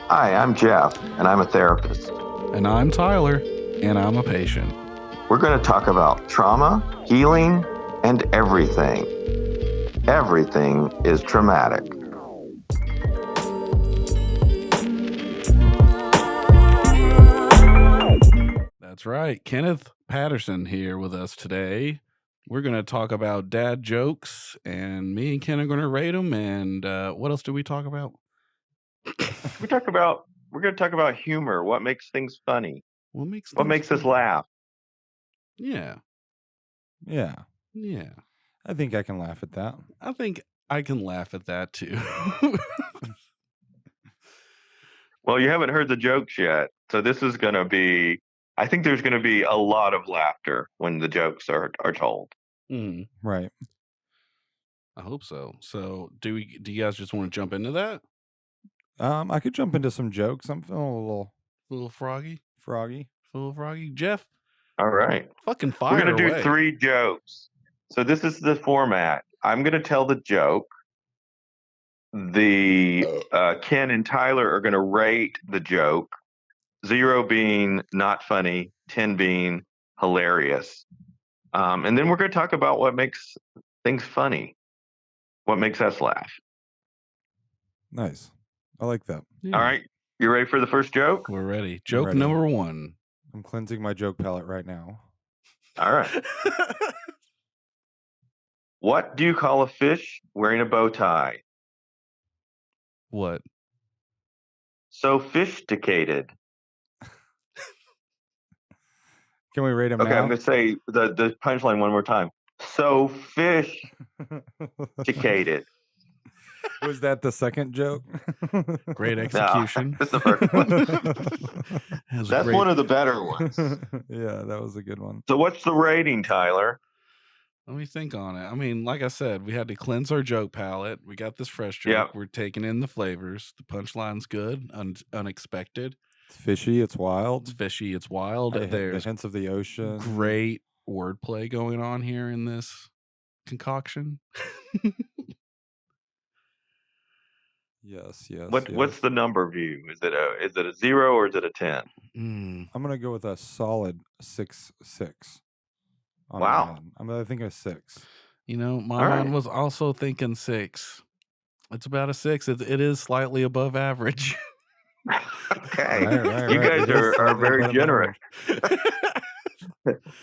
Hi, I'm Jeff, and I'm a therapist. And I'm Tyler, and I'm a patient. We're going to talk about trauma, healing, and everything. Everything is traumatic. That's right. Kenneth Patterson here with us today. We're going to talk about dad jokes, and me and Ken are going to rate them. And what else do we talk about? We're going to talk about humor. What makes things funny? What makes us laugh? Yeah. I think I can laugh at that. I think I can laugh at that too. Well, you haven't heard the jokes yet, so this is going to be. I think there's going to be a lot of laughter when the jokes are told. Right. I hope so. So, do you guys just want to jump into that? I could jump into some jokes. I'm feeling a little froggy. Jeff. All right. Fucking fire. We're going to do 3 jokes. So this is the format. I'm going to tell the joke. The Ken and Tyler are going to rate the joke. 0 being not funny, 10 being hilarious. And then we're going to talk about what makes things funny. What makes us laugh. Nice. I like that. Yeah. All right. You ready for the first joke? We're ready. Joke number 1. I'm cleansing my joke palette right now. All right. What do you call a fish wearing a bow tie? What? Sophisticated. Can we rate him Okay, now? I'm going to say the punchline one more time. Sophisticated. Was that the second joke? Great execution. No, that's the first one. That's one of the better ones. Yeah, that was a good one. So what's the rating, Tyler? Let me think on it. I mean, like I said, we had to cleanse our joke palette. We got this fresh joke. Yep. We're taking in the flavors. The punchline's good, unexpected. It's fishy. It's wild. It's wild. There's the hints of the ocean. Great wordplay going on here in this concoction. Yes. What's the number view? Is it a 0 or is it a 10? I'm gonna go with a solid 6.6. Wow. I think a 6. You know, my mind was also thinking 6. It's about a 6. It is slightly above average. Okay. Right. You guys are very generous.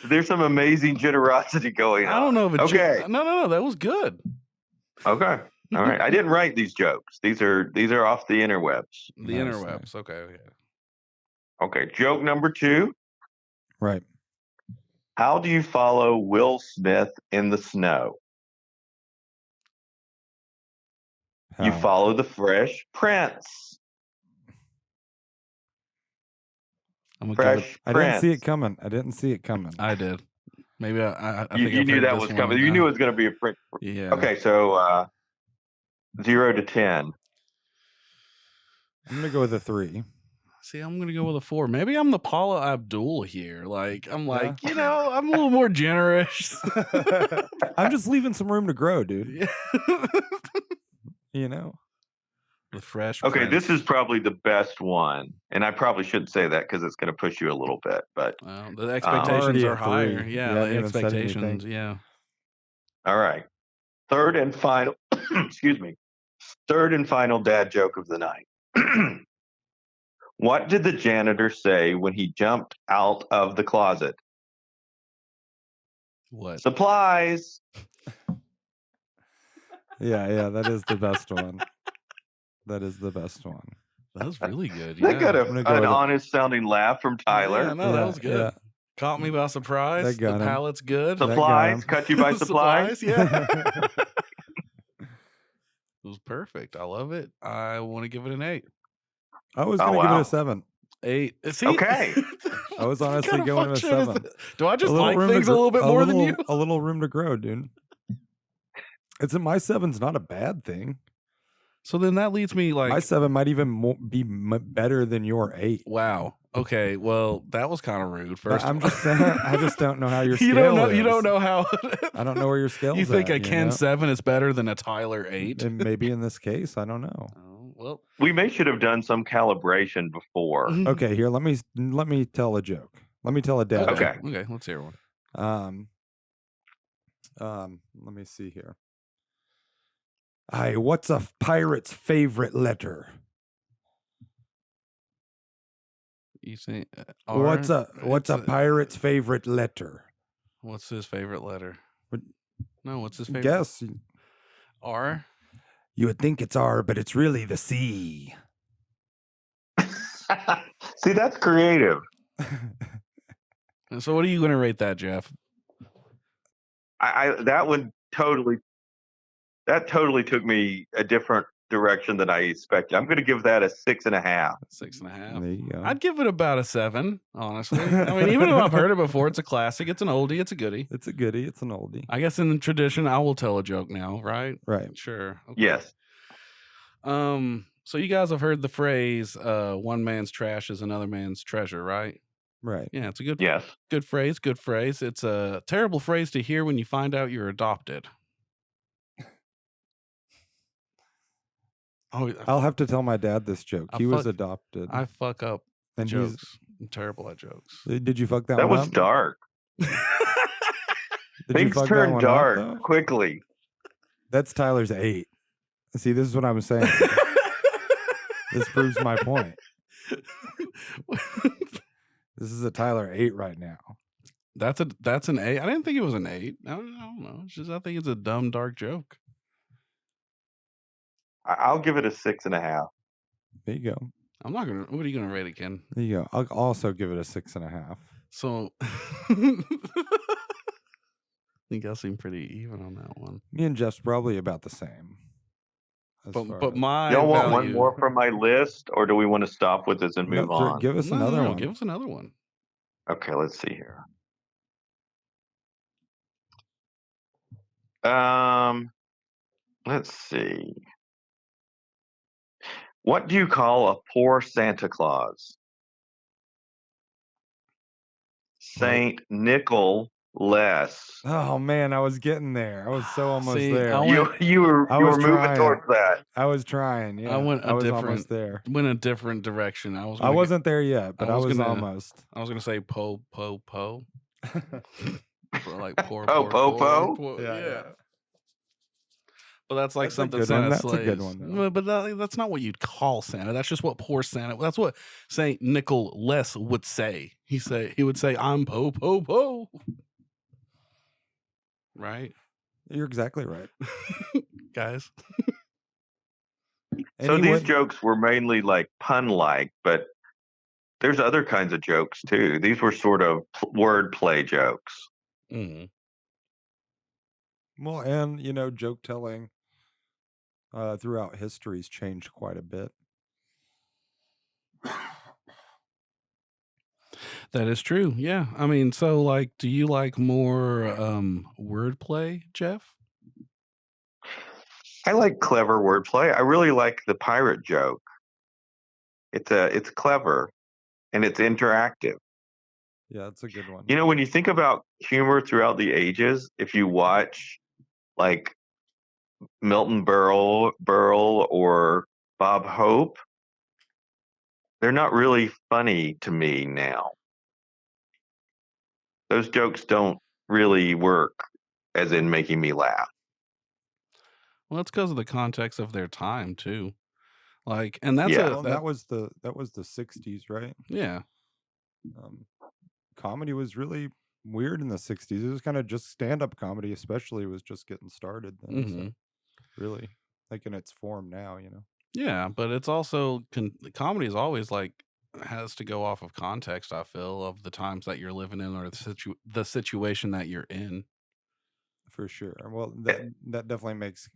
There's some amazing generosity going on. I don't know if okay. No, that was good. Okay. All right. I didn't write these jokes. These are off the interwebs. Interwebs. Okay. Yeah. Okay. Joke number 2. Right. How do you follow Will Smith in the snow? How? You follow the Fresh Prince. Fresh Prince. I didn't see it coming. I did. Maybe I think you knew that was coming. You knew it was going to be a print. Yeah. Okay, so 0 to 10. I'm going to go with a 3. See, I'm going to go with a 4. Maybe I'm the Paula Abdul here. I'm a little more generous. I'm just leaving some room to grow, dude. Yeah. The Fresh Okay, Prince. This is probably the best one. And I probably shouldn't say that because it's going to push you a little bit. But the expectations are higher. Yeah, the expectations. Yeah. All right. Third and final, excuse me. Third and final dad joke of the night. What did the janitor say when he jumped out of the closet? What? Supplies. Yeah, that is the best one. That was really good. Yeah. They got an honest sounding laugh from Tyler. Yeah, no, that was good. Yeah. Caught me by surprise. The palette's good. Supplies. Cut you by supplies. Yeah. It was perfect. I love it. I want to give it an 8. I was going to give it a 7. 8. See? Okay. I was honestly going with a 7. Do I just like things a little bit more than you? A little room to grow, dude. My 7's not a bad thing. So then that leads me my 7 might even be better than your 8. Wow. Okay. Well, that was kind of rude. First, I'm just saying. I just don't know how your scale is. You don't know how. I don't know where your scale is. You think a Ken 7 is better than a Tyler 8? And maybe in this case, I don't know. Oh, Well, We should have done some calibration before. Okay, here, let me tell a joke. Let me tell a dad Okay. joke. Okay, let's hear one. Let me see here. What's a pirate's favorite letter? You say What's a pirate's favorite letter? What's his favorite letter? No, what's his favorite? Guess. R? You would think it's R, but it's really the C. See, that's creative. So what are you going to rate that, Jeff? That totally took me a different direction than I expected. I'm going to give that a 6.5. 6.5. There you go. I'd give it about a 7, honestly. I mean, even though I've heard it before, it's a classic. It's an oldie. It's a goodie. It's a goodie. It's an oldie. I guess in the tradition, I will tell a joke now, right? Right. Sure. Okay. Yes. So you guys have heard the phrase, one man's trash is another man's treasure, right? Right. Yeah, it's a good phrase. Good phrase. It's a terrible phrase to hear when you find out you're adopted. Oh, I'll have to tell my dad this joke. He was adopted. I fuck up and jokes. I'm terrible at jokes. Did you fuck that one up? That was dark. Things turn dark quickly. That's Tyler's 8. See, this is what I'm saying. This proves my point. This is a Tyler 8 right now. That's an 8. I didn't think it was an 8. I don't know. It's just I think it's a dumb, dark joke. I'll give it a 6.5. There you go. I'm not gonna. What are you gonna rate it, Ken? There you go. I'll also give it a 6.5. So, I think I seem pretty even on that one. Me and Jeff's probably about the same. But my y'all want one more from my list, or do we want to stop with this and move on? Give us another one. Give us another one. Okay, let's see here. Let's see. What do you call a poor Santa Claus? Saint Nicholas. Oh man, I was getting there. I was so almost there. You were moving towards that. I was trying. Yeah, I was almost there. Went a different direction. I wasn't there yet, but I was almost. I was gonna say po. Like poor. Yeah. But that's like something Santa slays. That's a good one, but that's not what you'd call Santa. That's just what poor Santa. That's what Saint Nicholas would say. He would say, "I'm po." Right? You're exactly right, guys. So these jokes were mainly like pun-like, but there's other kinds of jokes too. These were sort of wordplay jokes. Mm-hmm. Well, and joke telling throughout history's changed quite a bit. That is true. Yeah. I mean, so like, do you like more wordplay, Jeff? I like clever wordplay. I really like the pirate joke. It's clever and it's interactive. Yeah, that's a good one. When you think about humor throughout the ages, if you watch like Milton Berle or Bob Hope, they're not really funny to me now. Those jokes don't really work as in making me laugh. Well, it's because of the context of their time too. Like, and that's that was the 60s, right? Yeah. Comedy was really weird in the 60s. It was kind of just stand-up comedy, especially, was just getting started then. Mm-hmm. So really, like in its form now, Yeah, but it's also comedy is always like has to go off of context. I feel of the times that you're living in or the situation that you're in. For sure. Well, that definitely makes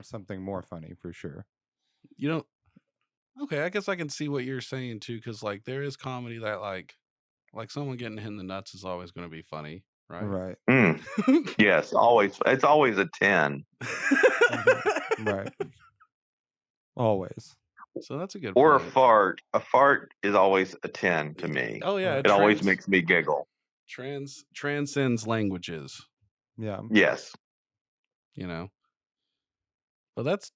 something more funny for sure. Okay, I guess I can see what you're saying too, because like there is comedy that like someone getting hit in the nuts is always going to be funny, right? Right. Yes, always. It's always a 10. Right. Always. So that's a good or point. a fart. A fart is always a 10 to me. Oh yeah, it always makes me giggle. Transcends languages. Yeah. Yes. But that's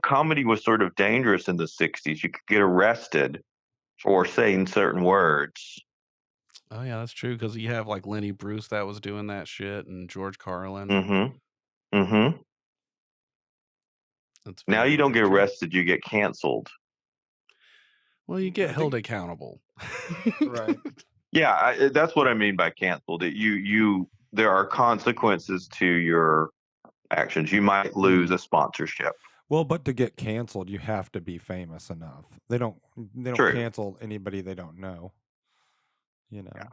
Comedy was sort of dangerous in the 60s. You could get arrested for saying certain words. oh yeah, that's true because you have like Lenny Bruce that was doing that shit and George Carlin. Mm-hmm. Mm-hmm. That's Now very, you don't very get true. arrested, you get canceled. Well, you get I held think- accountable. Right. Yeah, that's what I mean by canceled. There are consequences to your actions. You might lose a sponsorship. Well, but to get canceled, you have to be famous enough. They don't True. cancel anybody they don't know. You know. Yeah.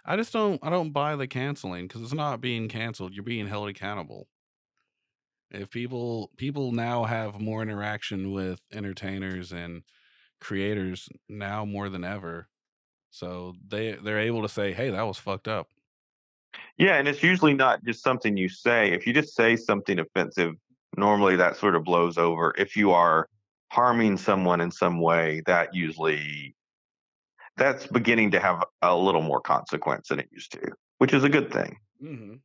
I don't buy the canceling because it's not being canceled. You're being held accountable. If people now have more interaction with entertainers and creators now more than ever, so they're able to say, "Hey, that was fucked up." Yeah, and it's usually not just something you say. If you just say something offensive, normally that sort of blows over. If you are harming someone in some way, that's beginning to have a little more consequence than it used to, which is a good thing. Mm-hmm.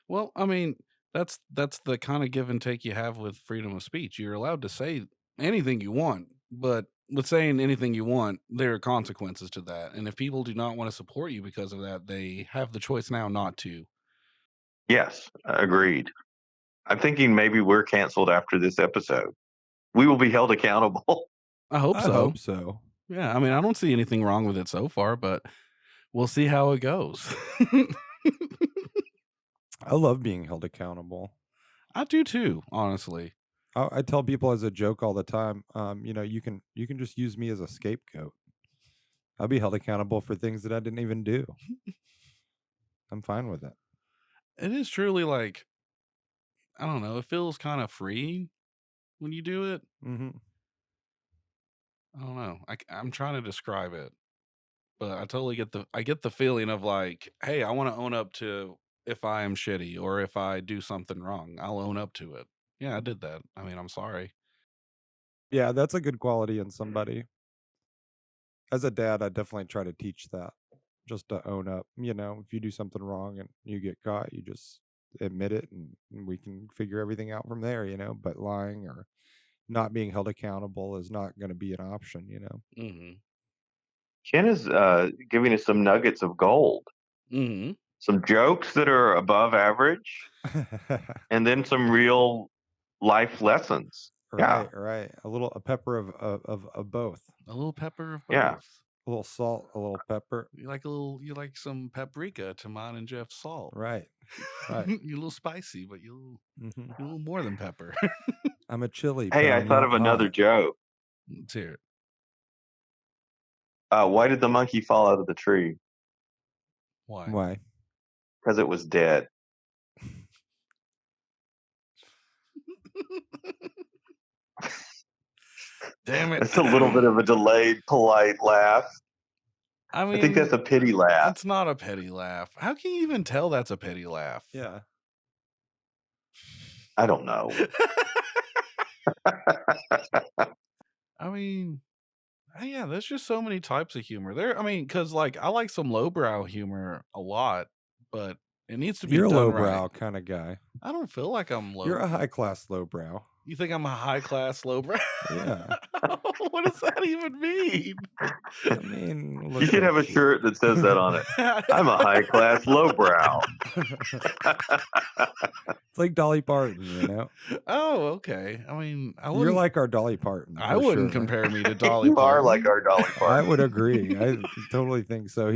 Well, I mean, that's the kind of give and take you have with freedom of speech. You're allowed to say anything you want, but with saying anything you want, there are consequences to that. And if people do not want to support you because of that, they have the choice now not to. Yes, agreed. I'm thinking maybe we're canceled after this episode. We will be held accountable. I hope I so. hope so. Yeah, I mean, I don't see anything wrong with it so far, but we'll see how it goes. I love being held accountable. I do too, honestly. I tell people as a joke all the time, you can just use me as a scapegoat. I'll be held accountable for things that I didn't even do. I'm fine with it. It is truly like, I don't know, it feels kind of freeing when you do it. Mm-hmm. I don't know. I'm trying to describe it, but I totally get the feeling of like, hey, I want to own up to if I am shitty or if I do something wrong, I'll own up to it. Yeah, I did that. I mean, I'm sorry. Yeah, that's a good quality in somebody. As a dad, I definitely try to teach that, just to own up. If you do something wrong and you get caught, you just admit it, and we can figure everything out from there. But lying or not being held accountable is not going to be an option. Mm-hmm. Ken is giving us some nuggets of gold, Mm-hmm. some jokes that are above average, and then some real life lessons. Right, right. A pepper of both. A little pepper of both. Yeah. A little salt, a little pepper. You like some paprika to mine and Jeff's salt. Right, right. You're a little spicy, but you're a little more than pepper. I'm a chili. Hey, but I I'm thought not of another hot. joke. Let's hear it. Why did the monkey fall out of the tree? Why? Why? Because it was dead. Damn it. It's a little bit of a delayed, polite laugh. I mean, I think that's a pity laugh. It's not a petty laugh. How can you even tell that's a petty laugh? Yeah. I don't know. I mean, yeah, there's just so many types of humor there. I mean, because like I like some lowbrow humor a lot, but it needs to be You're a done lowbrow right. kind of guy. I don't feel like I'm low. You're a high class lowbrow. You think I'm a high class lowbrow? Yeah. What does that even mean? I mean, You should have a shirt that says that on it. I'm a high class lowbrow. It's like Dolly Parton, Oh, okay. I mean, You're like our Dolly Parton. I wouldn't sure. compare me to Dolly You Parton. are like our Dolly Parton. I would agree. I totally think so.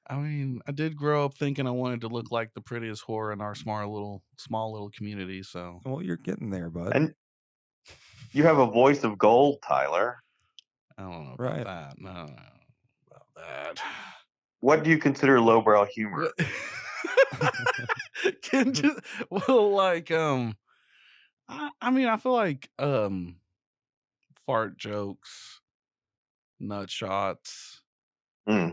I mean, I did grow up thinking I wanted to look like the prettiest whore in our small little community. So, well, you're getting there, bud. And you have a voice of gold, Tyler. I don't know about Right. that. No, about that. What do you consider lowbrow humor? Can just like I mean, I feel like fart jokes, nut shots,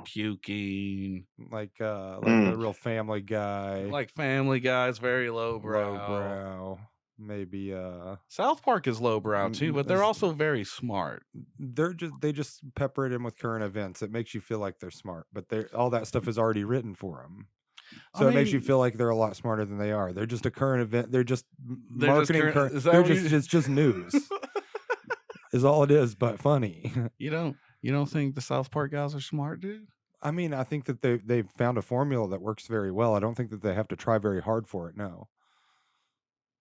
puking, like a real Family Guy. like Family Guy's very lowbrow. Lowbrow. Maybe South Park is lowbrow too, but they're also very smart. They just pepper it in with current events. It makes you feel like they're smart, but all that stuff is already written for them. So it makes you feel like they're a lot smarter than they are. They're just a current event. They're just marketing. It's just news. Is all it is, but funny. You don't think the South Park guys are smart, dude? I mean, I think that they've found a formula that works very well. I don't think that they have to try very hard for it. No.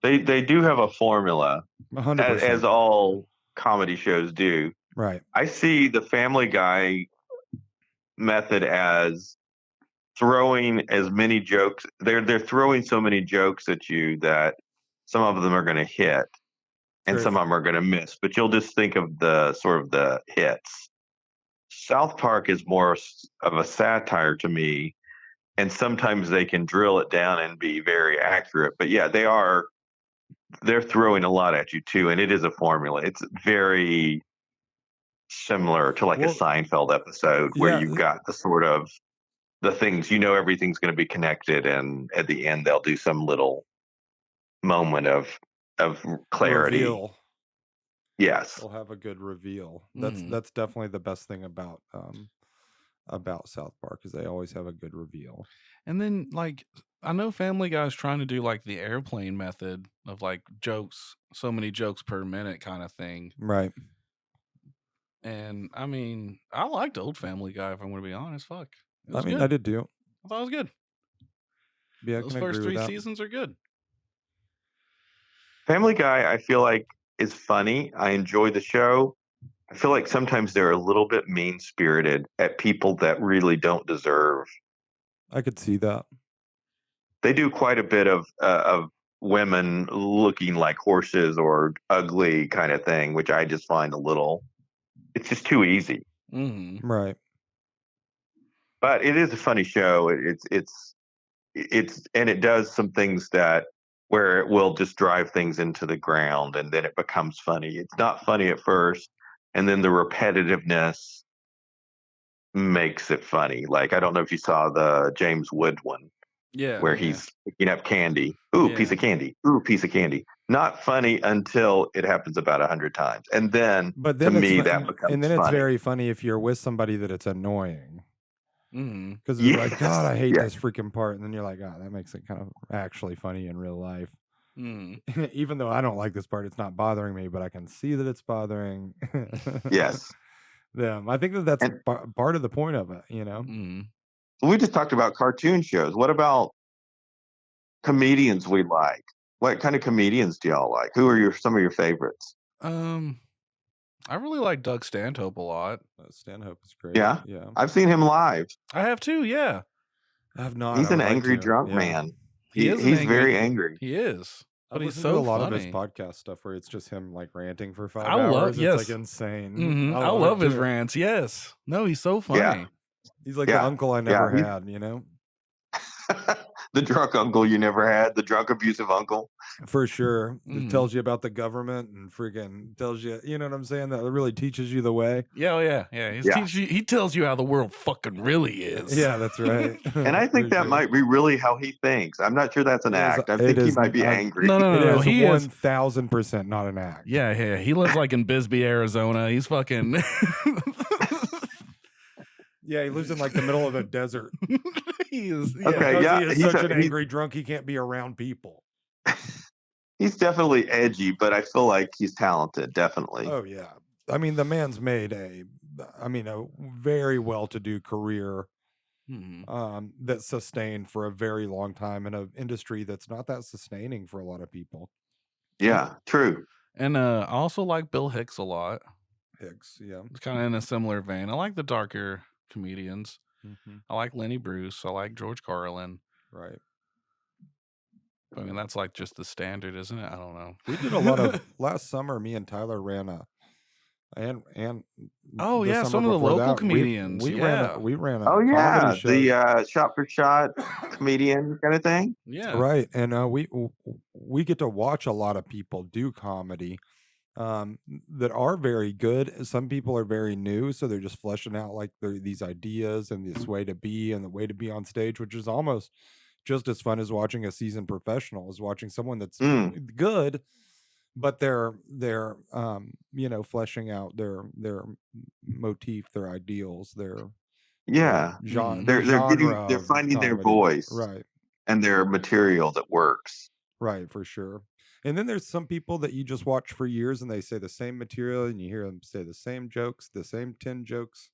They do have a formula, 100%. as all comedy shows do. Right. I see the Family Guy method as throwing as many jokes. They're throwing so many jokes at you that some of them are going to hit and some of them are going to miss. But you'll just think of the sort of the hits. South Park is more of a satire to me, and sometimes they can drill it down and be very accurate. But yeah, they're throwing a lot at you too, and it is a formula. It's very similar to like a Seinfeld episode where you've got the sort of the things, everything's going to be connected, and at the end they'll do some little moment of clarity. Reveal. Yes, they'll have a good reveal. That's definitely the best thing about South Park, is they always have a good reveal. And then, like, I know Family Guy's trying to do like the airplane method of like jokes, so many jokes per minute kind of thing. Right. And I mean, I liked old Family Guy, if I'm going to be honest. Fuck. I mean, I did too. I thought it was good. Yeah, those first 3 seasons are good. Family Guy, I feel like, is funny. I enjoy the show. I feel like sometimes they're a little bit mean-spirited at people that really don't deserve. I could see that. They do quite a bit of women looking like horses or ugly kind of thing, which I just find it's just too easy. Mm-hmm. Right. But it is a funny show. It's and it does some things where it will just drive things into the ground, and then it becomes funny. It's not funny at first, and then the repetitiveness makes it funny. Like, I don't know if you saw the James Wood one. Yeah. Where he's picking up candy. Ooh, piece of candy. Ooh, piece of candy. Not funny until it happens about 100 times. And then, to me, that becomes funny. And then it's very funny if you're with somebody that it's annoying. Because Mm-hmm. they're like, God, I hate this freaking part. And then you're like, oh, that makes it kind of actually funny in real life. Even though I don't like this part, it's not bothering me, but I can see that it's bothering. Yes. Them. I think that's part of the point of it, We just talked about cartoon shows. What about comedians we like? What kind of comedians do y'all like? Who are some of your favorites? I really like Doug Stanhope a lot. Stanhope is great. Yeah. I've seen him live. I have too. Yeah. I have not. He's an angry drunk man. He's very angry. He is. But he's so so a lot funny. of his podcast stuff where it's just him like ranting for 5 hours. Yes. It's like insane. Mm-hmm. I love his rants. Yes. No, he's so funny. Yeah. He's like the uncle I never had, The drunk uncle you never had, the drunk abusive uncle. For sure. It tells you about the government and freaking tells you, you know what I'm saying? That really teaches you the way. Yeah. He tells you how the world fucking really is. Yeah, that's right. And I think that might be really how he thinks. I'm not sure that's an act. I think he might be angry. No. He is 1,000% not an act. Yeah. He lives like in Bisbee, Arizona. He's fucking... Yeah, he lives in like the middle of the desert. He is. Yeah. Okay, yeah. He is such an angry drunk, he can't be around people. He's definitely edgy, but I feel like he's talented, definitely. Oh, yeah. I mean, the man's made a very well-to-do career that's sustained for a very long time in an industry that's not that sustaining for a lot of people. Yeah, true. And I also like Bill Hicks a lot. Hicks, yeah. It's kind of in a similar vein. I like the darker comedians. Mm-hmm. I like Lenny Bruce. I like George Carlin. Right. I mean, that's like just the standard, isn't it? I don't know. We did a lot of last summer. Me and Tyler ran some of the local comedians. We ran a comedy show. The shot for shot comedian kind of thing. Yeah, right. And we get to watch a lot of people do comedy that are very good. Some people are very new, so they're just fleshing out like these ideas and this way to be and the way to be on stage, which is almost just as fun as watching a seasoned professional, is watching someone that's good, but they're fleshing out their motif, their ideals, their they're finding their voice. Right. and their material that works. Right, for sure. And then there's some people that you just watch for years and they say the same material and you hear them say the same jokes, the same 10 jokes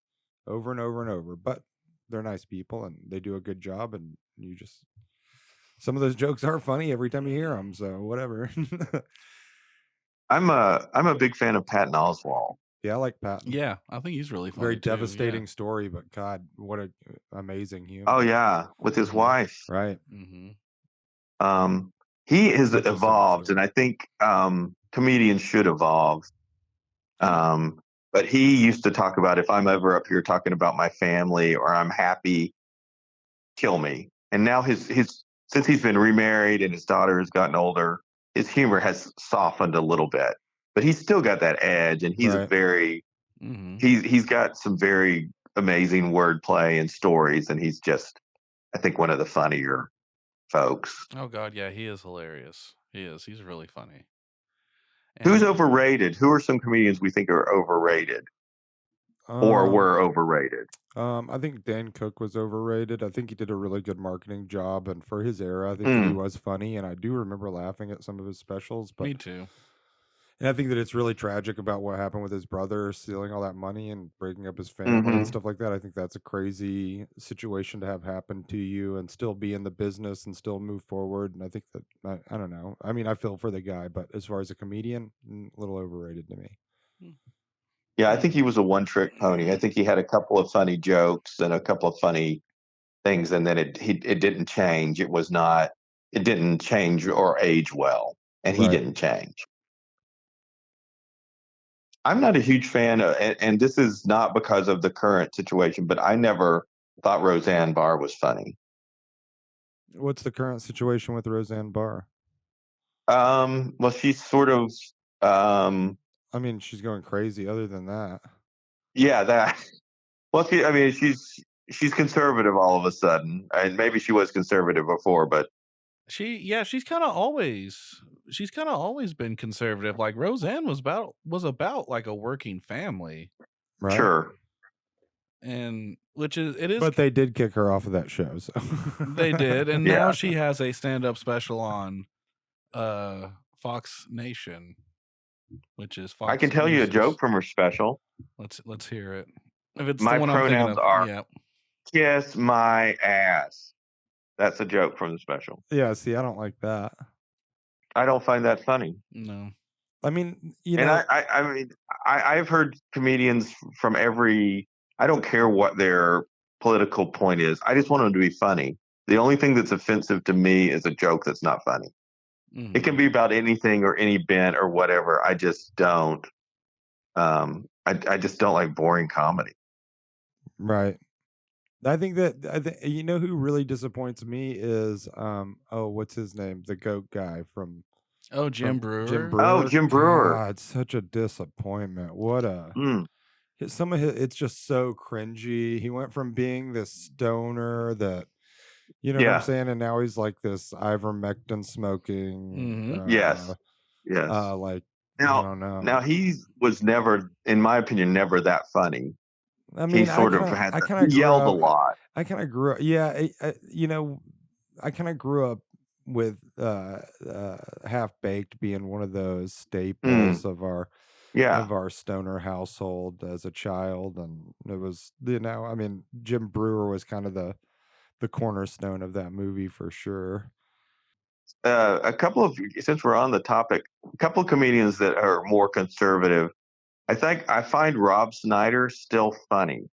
over and over and over. But they're nice people and they do a good job, and you just, some of those jokes are funny every time you hear them, so whatever. I'm a big fan of Patton Oswalt. Yeah, I like Patton. Yeah, I think he's really funny Very too. devastating story, but God, what a amazing human. Oh yeah, with his wife. Right. He has Such a sad evolved, story. and I think comedians should evolve. But he used to talk about, if I'm ever up here talking about my family or I'm happy, kill me. And now his since he's been remarried and his daughter has gotten older, his humor has softened a little bit. But he's still got that edge, and he's Right. very he's got some very amazing wordplay and stories, and he's just, I think, one of the funnier folks. Oh God, yeah, he is hilarious. He is. He's really funny. Who's overrated? Who are some comedians we think are overrated or were overrated? I think Dan Cook was overrated. I think he did a really good marketing job, and for his era, I think that he was funny, and I do remember laughing at some of his specials. But Me too. And I think that it's really tragic about what happened with his brother stealing all that money and breaking up his family and stuff like that. I think that's a crazy situation to have happen to you and still be in the business and still move forward. And I think that, I don't know. I mean, I feel for the guy, but as far as a comedian, a little overrated to me. Yeah, I think he was a one-trick pony. I think he had a couple of funny jokes and a couple of funny things, and then it didn't change. It didn't change or age well, and he didn't change. I'm not a huge fan of, and this is not because of the current situation, but I never thought Roseanne Barr was funny. What's the current situation with Roseanne Barr? Well, she's sort of, I mean, she's going crazy. Other than that, yeah, that. Well, she's conservative all of a sudden, and maybe she was conservative before, but she's kind of always been conservative. Like Roseanne was about like a working family, right? Sure. And which is it is, but they did kick her off of that show, so they did, and now she has a stand-up special on Fox Nation, which is Fox. I can tell you a joke from her special. Let's hear it. If it's my the one pronouns I'm thinking of, are kiss my ass. That's a joke from the special. Yeah, see, I don't like that. I don't find that funny. No. I mean, you and know, I mean, I've heard comedians from every. I don't care what their political point is. I just want them to be funny. The only thing that's offensive to me is a joke that's not funny. It can be about anything or any bent or whatever. I just don't. I just don't like boring comedy. Right. I think you know who really disappoints me is what's his name? The goat guy from Jim Brewer. Jim Brewer. Oh, Jim Brewer. God, such a disappointment. What a some of his, it's just so cringy. He went from being this stoner that, you know what I'm saying, and now he's like this ivermectin smoking. Yes. Like now, I don't know. Now he was never, in my opinion, never that funny. I mean, he yelled a lot. I kind of grew up. Yeah, you know, I kind of grew up with Half Baked being one of those staples of our stoner household as a child, and it was, you know, I mean, Jim Brewer was kind of the cornerstone of that movie for sure. Since we're on the topic, a couple of comedians that are more conservative. I find Rob Schneider still funny,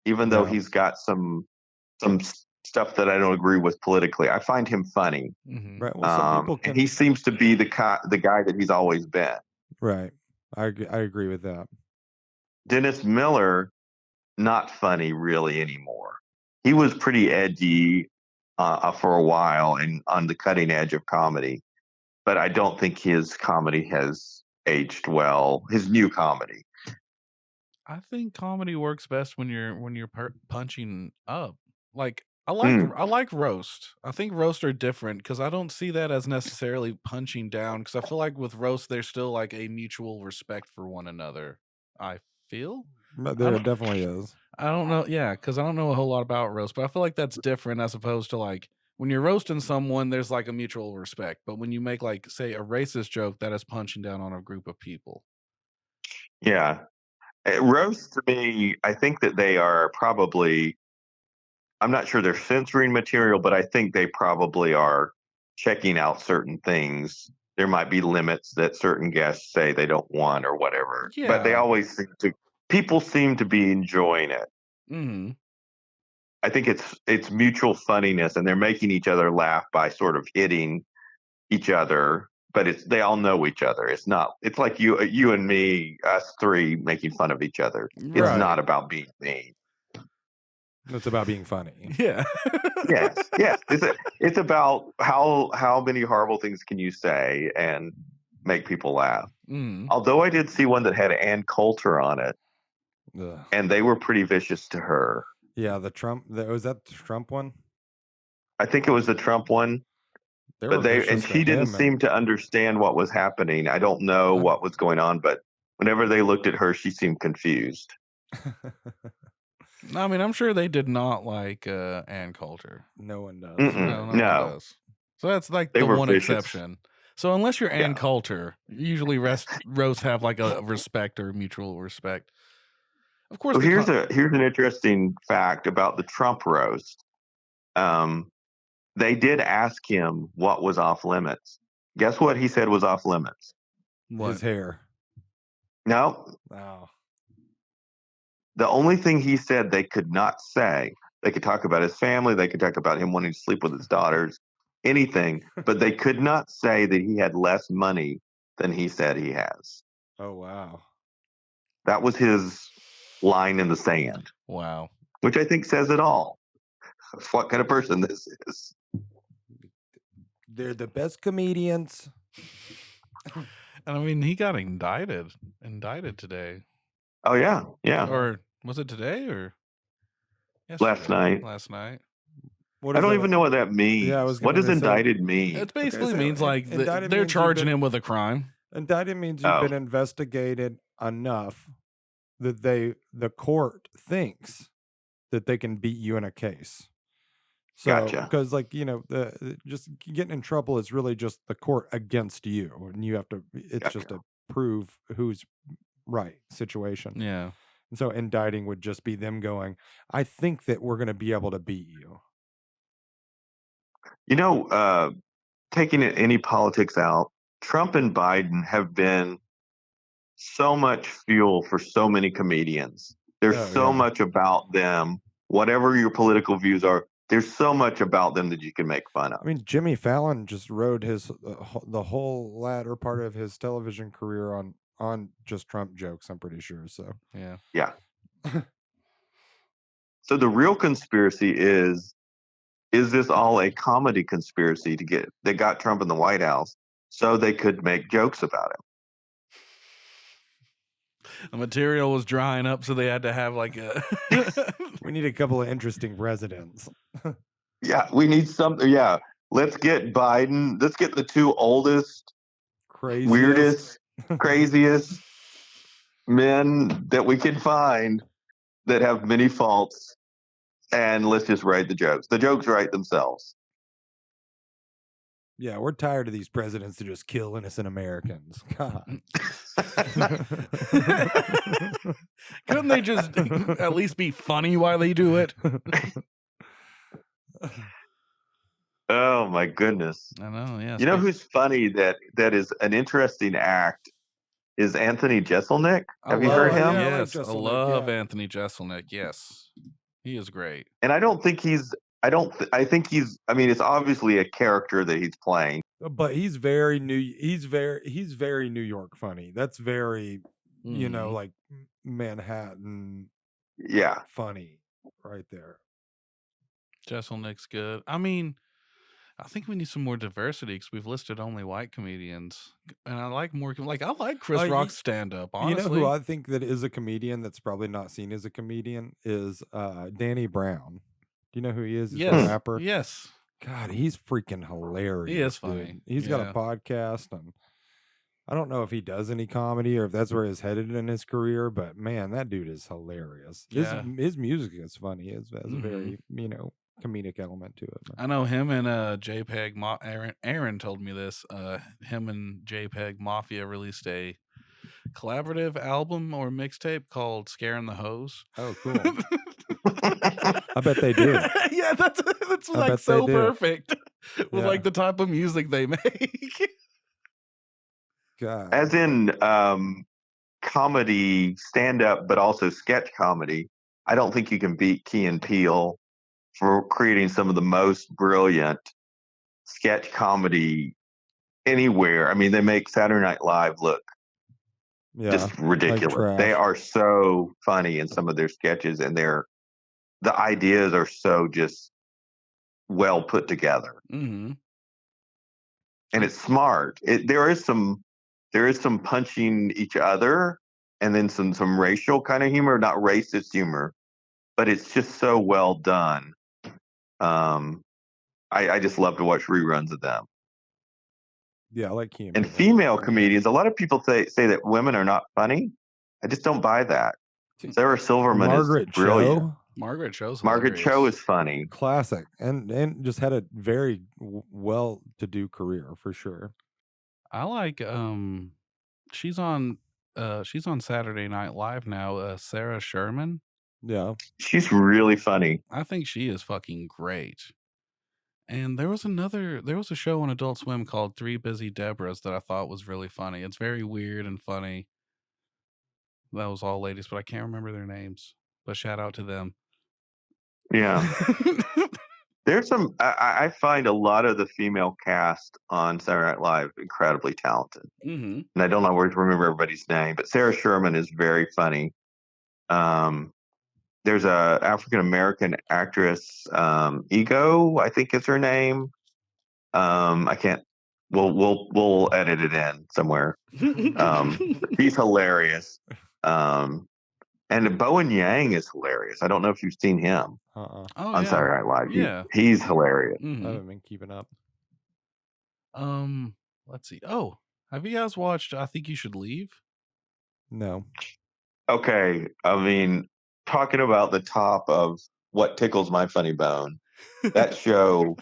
even though he's got some stuff that I don't agree with politically. I find him funny. Right. Well, some people can... and he seems to be the guy that he's always been. Right. I agree with that. Dennis Miller, not funny really anymore. He was pretty edgy for a while and on the cutting edge of comedy, but I don't think his comedy has aged well. His new comedy. I think comedy works best when you're punching up. Like I like roast. I think roast are different because I don't see that as necessarily punching down, because I feel like with roast there's still like a mutual respect for one another. I feel there definitely is. I don't know, yeah, because I don't know a whole lot about roast, but I feel like that's different as opposed to like when you're roasting someone, there's like a mutual respect. But when you make like, say, a racist joke, that is punching down on a group of people. Yeah. Roast to me, I think that they are probably, I'm not sure they're censoring material, but I think they probably are checking out certain things. There might be limits that certain guests say they don't want or whatever. But they Yeah. always seem to, people seem to be enjoying it. Mm-hmm. I think it's mutual funniness, and they're making each other laugh by sort of hitting each other, but they all know each other. It's like you and me, us three making fun of each other. It's Right. not about being mean. It's about being funny. Yeah. Yes. It's about how many horrible things can you say and make people laugh. Mm. Although I did see one that had Ann Coulter on it, Ugh. and they were pretty vicious to her. Yeah, was that the Trump one? I think it was the Trump one. But she didn't seem to understand what was happening. I don't know what was going on, but whenever they looked at her, she seemed confused. I mean, I'm sure they did not like Ann Coulter. No one does. No one does. So that's like the one exception. So unless you're Ann Coulter, usually roasts have like a respect or mutual respect. Of course. So here's an interesting fact about the Trump roast. They did ask him what was off limits. Guess what he said was off limits? What? His hair. No. Oh. The only thing he said they could not say, they could talk about his family, they could talk about him wanting to sleep with his daughters, anything, but they could not say that he had less money than he said he has. Oh, wow. That was his line in the sand. Wow. Which I think says it all. What kind of person this is. They're the best comedians. And I mean, he got indicted today. Oh, yeah. Yeah. Or was it today or yesterday? Last night. I don't even know what that means. Yeah, what does indicted mean? It basically means like they're charging him with a crime. Indicted means you've been investigated enough that the court thinks that they can beat you in a case. So, gotcha. Because just getting in trouble is really just the court against you, and you have to. It's gotcha. just to prove who's right situation. Yeah. And so indicting would just be them going, I think that we're going to be able to beat you. Taking any politics out, Trump and Biden have been so much fuel for so many comedians. There's much about them. Whatever your political views are, there's so much about them that you can make fun of. I mean, Jimmy Fallon just rode the whole latter part of his television career on just Trump jokes, I'm pretty sure. So yeah. So the real conspiracy is this all a comedy conspiracy that got Trump in the White House so they could make jokes about him? The material was drying up, so they had to have like a. We need a couple of interesting presidents. Yeah, we need something. Yeah, let's get Biden. Let's get the two oldest, weirdest, craziest men that we can find that have many faults, and let's just write the jokes. The jokes write themselves. Yeah, we're tired of these presidents to just kill innocent Americans. God. Couldn't they just at least be funny while they do it? Oh my goodness. I know, yeah. You know who's funny that is an interesting act is Anthony Jeselnik. Have you heard him? Yes, I love Anthony Jeselnik. Yes. He is great. And I think he's it's obviously a character that he's playing. But he's very New York funny. That's very, like Manhattan. Yeah. Funny right there. Jeselnik's good. I mean, I think we need some more diversity because we've listed only white comedians, and I like more. I like Chris Rock's stand-up. Honestly, you know who I think that is a comedian that's probably not seen as a comedian is Danny Brown. Do you know who he is? He's a rapper. Yes. God, he's freaking hilarious. He is funny. Dude. He's got a podcast, and I don't know if he does any comedy or if that's where he's headed in his career, but man, that dude is hilarious. His music is funny. It's a very, comedic element to it. I know him and JPEG. Aaron told me this. Him and JPEG Mafia released a collaborative album or mixtape called "Scaring the Hose." Oh, cool. I bet they do. Yeah, that's I like bet they so do. perfect with Yeah. like the type of music they make. God. As in comedy, stand up, but also sketch comedy. I don't think you can beat Key and Peele for creating some of the most brilliant sketch comedy anywhere. I mean, they make Saturday Night Live look Yeah. just ridiculous. trash. They are so funny in some of their sketches, and the ideas are so just well put together. Mm-hmm. And it's smart. There is some punching each other, and then some racial kind of humor, not racist humor, but it's just so well done. I just love to watch reruns of them. Yeah, I like Key And female comedians, a lot of people say that women are not funny. I just don't buy that. Sarah Silverman Margaret is brilliant. Cho. Margaret Cho's Margaret hilarious. Cho is funny. Classic, and just had a very well-to-do career for sure. I like she's on Saturday Night Live now, Sarah Sherman. Yeah. She's really funny. I think she is fucking great. And there was a show on Adult Swim called Three Busy Debras that I thought was really funny. It's very weird and funny. That was all ladies, but I can't remember their names. But shout out to them. Yeah. There's some, I find a lot of the female cast on Saturday Night Live incredibly talented. Mm-hmm. And I don't always remember everybody's name, but Sarah Sherman is very funny. There's a African American actress, Ego, I think is her name. I can't. We'll edit it in somewhere. He's hilarious. And Bowen Yang is hilarious. I don't know if you've seen him on Saturday Night Live. Yeah. He's hilarious. Mm-hmm. I haven't been keeping up. Let's see. Oh, have you guys watched I Think You Should Leave? No. Okay. I mean, talking about the top of what tickles my funny bone, that show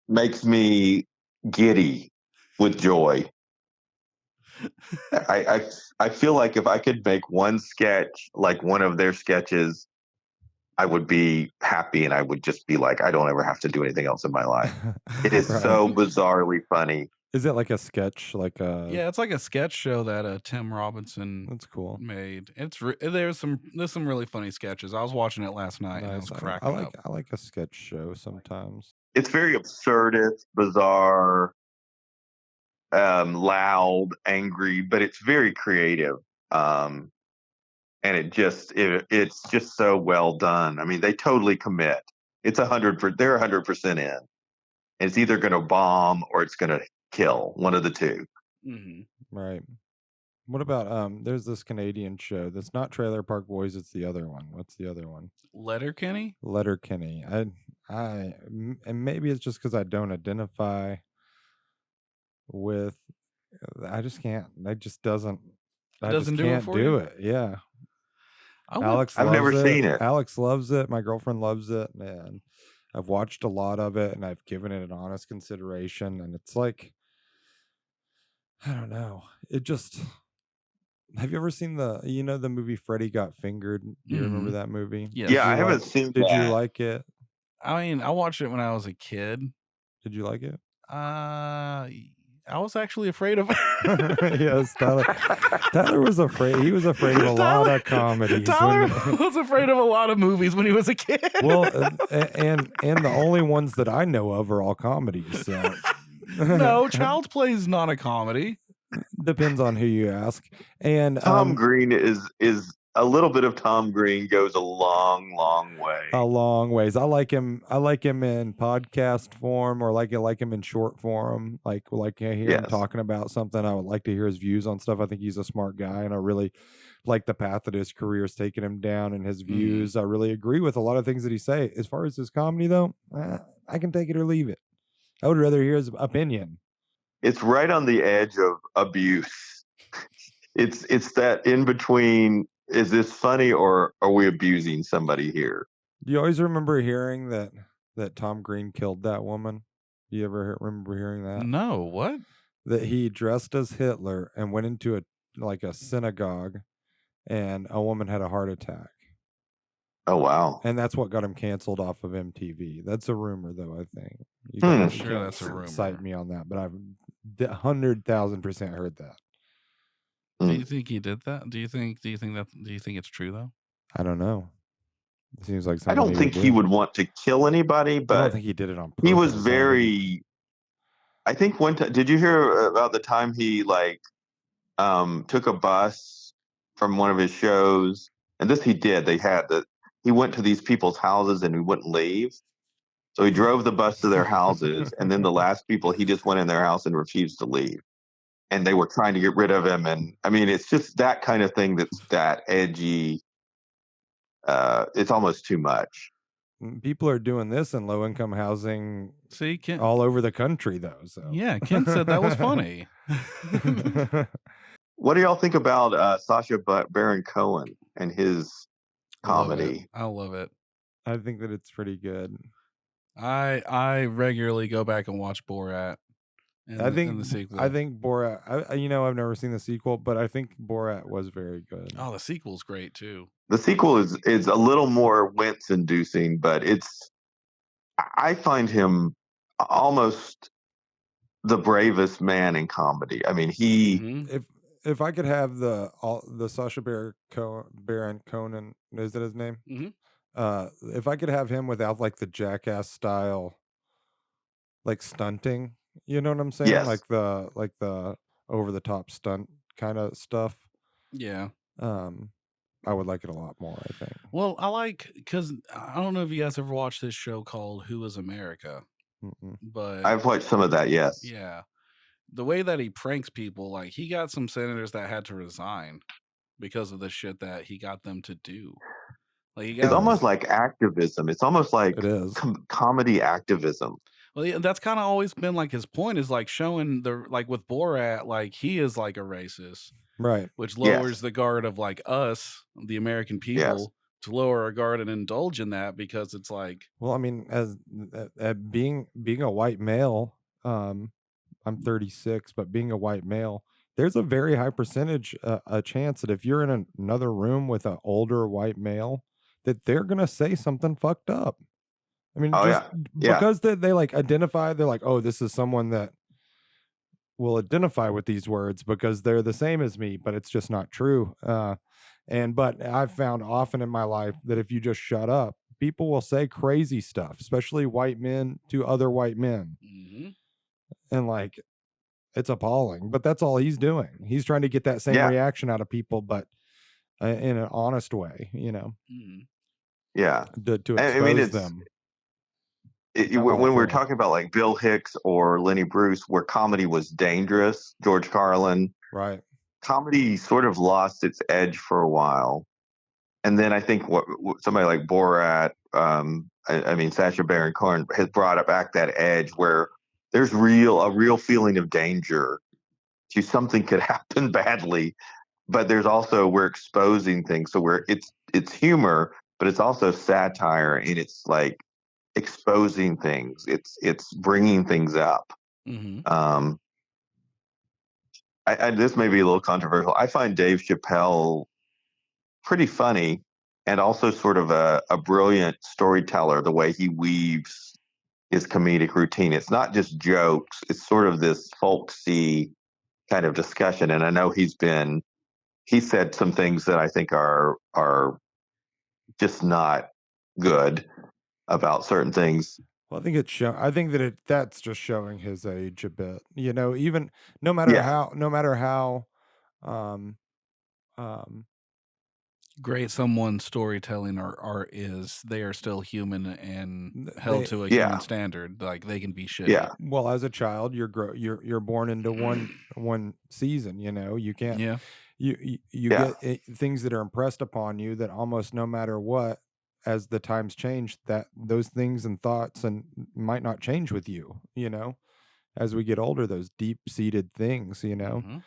makes me giddy with joy. I feel like if I could make one sketch like one of their sketches, I would be happy, and I would just be like, I don't ever have to do anything else in my life. It is Right. so bizarrely funny. Is it like a sketch? Like a Yeah, it's like a sketch show that Tim Robinson That's cool. made. There's some really funny sketches. I was watching it last night and I was Nice. cracking up. I like a sketch show sometimes. It's very absurdist, bizarre, loud, angry, but it's very creative. And it's just so well done. I mean, they totally commit. It's they're 100% in. And it's either going to bomb or it's going to kill, one of the two. Mm-hmm. Right. What about there's this Canadian show that's not Trailer Park Boys, it's the other one. What's the other one? Letterkenny? Letterkenny. And maybe it's just because I don't identify with I just can't. It just doesn't I just doesn't do it can't for do you? it. Yeah. I've I've never seen it. Alex loves it. My girlfriend loves it. And I've watched a lot of it and I've given it an honest consideration. And it's like, I don't know. It just, have you ever seen the movie Freddy Got Fingered? Do you remember that movie? Yes. Yeah, I haven't seen Did you that. like it? I mean, I watched it when I was a kid. Did you like it? I was actually afraid of it. Yes, Tyler was afraid. He was afraid of a lot of comedies. Tyler was afraid of a lot of movies when he was a kid. Well, and the only ones that I know of are all comedies. So. No, Child's Play is not a comedy. Depends on who you ask. And Tom Green is a little bit of Tom Green goes a long, long way. A long ways. I like him in podcast form, or like him in short form. Like I hear him talking about something. I would like to hear his views on stuff. I think he's a smart guy, and I really like the path that his career is taking him down and his views. I really agree with a lot of things that he say. As far as his comedy, though, I can take it or leave it. I would rather hear his opinion. It's right on the edge of abuse. It's that in between. Is this funny or are we abusing somebody here? Do you always remember hearing that Tom Green killed that woman? Do you ever remember hearing that? No, what? That he dressed as Hitler and went into a synagogue, and a woman had a heart attack. Oh wow. And that's what got him canceled off of MTV. That's a rumor, though, I think. You Hmm. can't, Sure, that's a rumor. cite me on that, but I've 100,000% heard that. Do Mm. you think he did that? Do you think it's true though? I don't know. It seems like I something don't think would he do. would want to kill anybody, I don't but think he did it on purpose. he was very. I think one time. Did you hear about the time he took a bus from one of his shows? And this he did. He went to these people's houses and he wouldn't leave. So he drove the bus to their houses, and then the last people, he just went in their house and refused to leave. And they were trying to get rid of him. And I mean, it's just that kind of thing that's that edgy. It's almost too much. People are doing this in low-income housing See, Ken, all over the country, though. So yeah, Ken said that was funny. What do y'all think about Sacha Baron Cohen and his comedy? I love it. I think that it's pretty good. I regularly go back and watch Borat. I think the sequel. I think Borat. I've never seen the sequel, but I think Borat was very good. Oh, the sequel's great too. The sequel is a little more wince-inducing, but I find him almost the bravest man in comedy. I mean, If I could have the Sacha Baron Cohen, is that his name? Mm-hmm. If I could have him without like the Jackass style, like stunting, you know what I'm saying? Yes. Like the over the top stunt kind of stuff. Yeah. I would like it a lot more, I think. Well, because I don't know if you guys ever watched this show called Who Is America, but I've watched some of that. Yes. Yeah. The way that he pranks people, like he got some senators that had to resign because of the shit that he got them to do. Like it's almost like activism. It's almost like it is comedy activism. Well, yeah, that's kind of always been like his point, is like showing like with Borat, like he is like a racist, right? Which lowers the guard of like us, the American people, to lower our guard and indulge in that, because it's like, well, I mean, as being a white male, I'm 36, but being a white male, there's a very high percentage, a chance that if you're in another room with an older white male, that they're gonna say something fucked up. I mean, because they like identify, they're like, oh, this is someone that will identify with these words because they're the same as me, but it's just not true. But I've found often in my life that if you just shut up, people will say crazy stuff, especially white men to other white men. Mm-hmm. And like, it's appalling, but that's all he's doing. He's trying to get that same reaction out of people, but in an honest way, you know. Mm-hmm. Yeah. To expose them. When we're talking about like Bill Hicks or Lenny Bruce, where comedy was dangerous, George Carlin, right? Comedy sort of lost its edge for a while, and then I think what somebody like Borat, Sacha Baron Cohen, has brought back that edge where there's a real feeling of danger to something could happen badly, but there's also, we're exposing things, so it's humor, but it's also satire, and it's like exposing things. It's bringing things up. Mm-hmm. This may be a little controversial. I find Dave Chappelle pretty funny, and also sort of a brilliant storyteller, the way he weaves his comedic routine. It's not just jokes. It's sort of this folksy kind of discussion. And I know he said some things that I think are just not good about certain things. Well, I think I think that's just showing his age a bit. You know, even no matter how great someone's storytelling or art is, they are still human and held to a human standard. Like, they can be shitty. Yeah. Well, as a child, you're born into one season. You know, you can't. Yeah. You get things that are impressed upon you that almost no matter what, as the times change, that those things and thoughts and might not change with you. You know, as we get older, those deep-seated things. You know,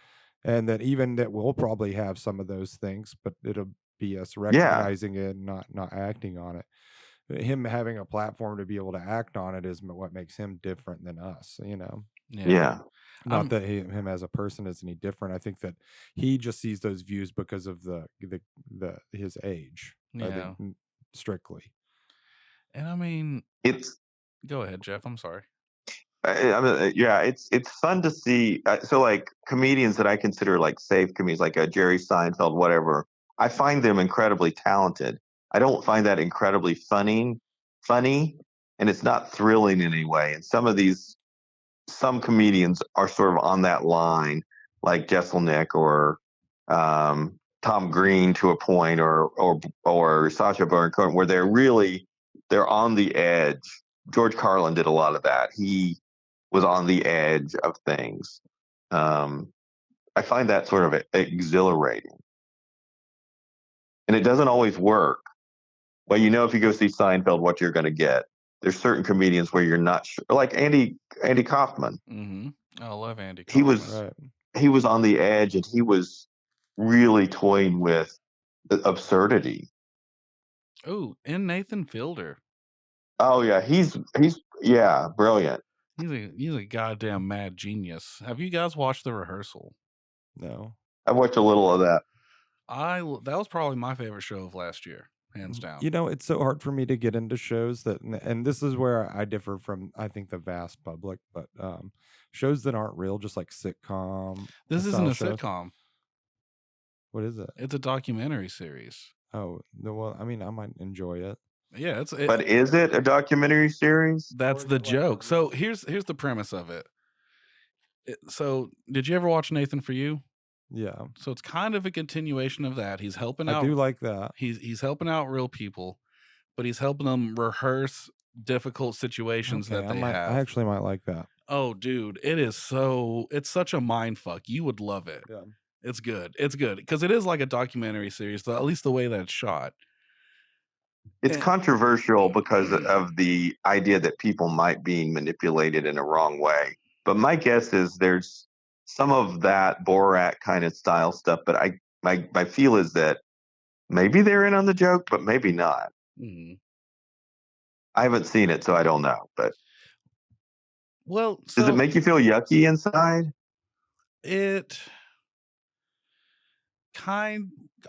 and that even that we'll probably have some of those things, but it'll be us recognizing it and not acting on it. him having a platform to be able to act on it is what makes him different than us, Yeah. Not that him as a person is any different. I think that he just sees those views because of his age. I Yeah. think strictly. And I mean, It's go ahead, Jeff. I'm sorry. yeah, it's fun to see. So like comedians that I consider like safe comedians, like Jerry Seinfeld, whatever. I find them incredibly talented. I don't find that incredibly funny, and it's not thrilling in any way. And some comedians are sort of on that line, like Jesselnick or Tom Green to a point, or Sacha Baron Cohen, where they're on the edge. George Carlin did a lot of that. He was on the edge of things. I find that sort of exhilarating, and it doesn't always work. Well, if you go see Seinfeld, what you're going to get. There's certain comedians where you're not sure, like Andy Kaufman. Mm-hmm. I love Andy He Kaufman. he was on the edge, and he was really toying with absurdity. Oh, and Nathan Fielder. Oh yeah, he's brilliant. He's a goddamn mad genius. Have you guys watched The Rehearsal? No. I watched a little of that. That was probably my favorite show of last year, hands down. It's so hard for me to get into shows and this is where I differ from, I think, the vast public, but shows that aren't real, just like sitcom. This isn't a shows. sitcom. What is it? It's a documentary series. Oh, well, I mean, I might enjoy it. Yeah, but is it a documentary series? That's the joke. So here's the premise of it. So did you ever watch Nathan For You? Yeah. So it's kind of a continuation of that. He's helping out. I do like that. He's helping out real people, but he's helping them rehearse difficult situations that they have. I actually might like that. Oh, dude, it's such a mind fuck. You would love it. Yeah. It's good. It's good because it is like a documentary series, at least the way that it's shot. It's controversial because of the idea that people might be manipulated in a wrong way. But my guess is there's some of that Borat kind of style stuff. But my feel is that maybe they're in on the joke, but maybe not. Mm-hmm. I haven't seen it, so I don't know. But does it make you feel yucky inside?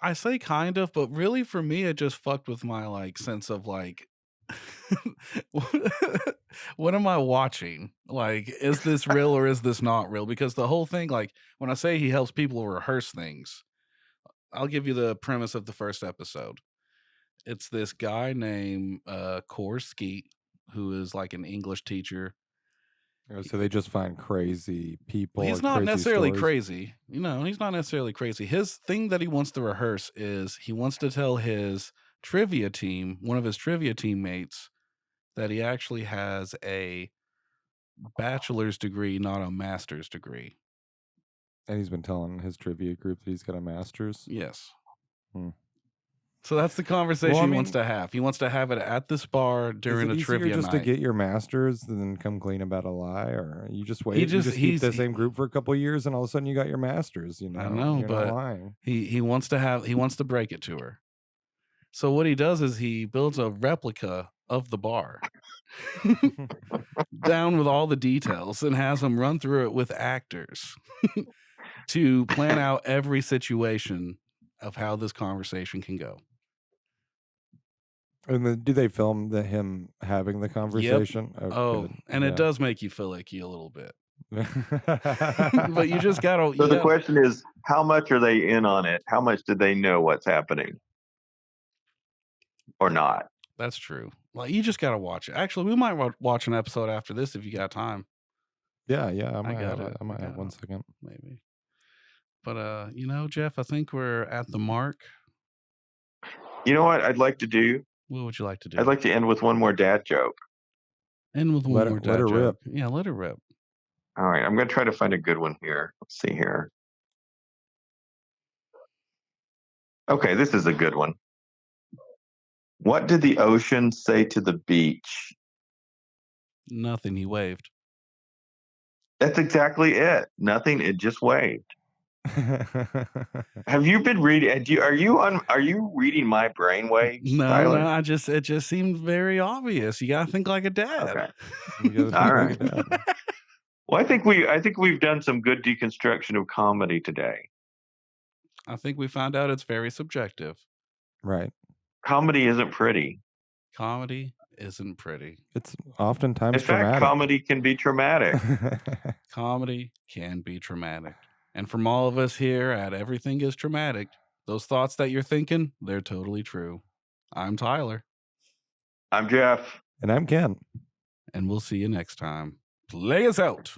I say kind of, but really for me, it just fucked with my sense of what am I watching? Is this real or is this not real? Because the whole thing, when I say he helps people rehearse things, I'll give you the premise of the first episode. It's this guy named Korsky, who is like an English teacher. So they just find crazy people. He's not necessarily crazy. He's not necessarily crazy. His thing that he wants to rehearse is he wants to tell his trivia team, one of his trivia teammates, that he actually has a bachelor's degree, not a master's degree. And he's been telling his trivia group that he's got a master's? Yes. So that's the conversation he wants to have. He wants to have it at this bar during a trivia just night. To get your master's and then come clean about a lie, or you just wait? You just keep the same group for a couple of years, and all of a sudden you got your master's. I know, you're but not lying. He wants to break it to her. So what he does is he builds a replica of the bar, down with all the details, and has them run through it with actors to plan out every situation of how this conversation can go. And then, do they film him having the conversation? Yep. And it does make you feel icky a little bit. But you just gotta. So the question is, how much are they in on it? How much do they know what's happening, or not? That's true. You just gotta watch it. Actually, we might watch an episode after this if you got time. Yeah. I might have 1 second, maybe. But Jeff, I think we're at the mark. You know what I'd like to do? What would you like to do? I'd like to end with one more dad joke. End with one more dad joke. Let her rip. Yeah, let her rip. All right, I'm going to try to find a good one here. Let's see here. Okay, this is a good one. What did the ocean say to the beach? Nothing. He waved. That's exactly it. Nothing. It just waved. Have you been reading? Are you reading my brainwaves, No, Tyler? no, it just seemed very obvious. You gotta think like a dad. Okay. You gotta All think right. like a dad. Well, I think we've done some good deconstruction of comedy today. I think we found out it's very subjective. Right. Comedy isn't pretty. Comedy isn't pretty. It's oftentimes In fact, traumatic. comedy can be traumatic. Comedy can be traumatic. And from all of us here at Everything is Traumatic, those thoughts that you're thinking, they're totally true. I'm Tyler, I'm Jeff. And I'm Ken. and we'll see you next time. Play us out.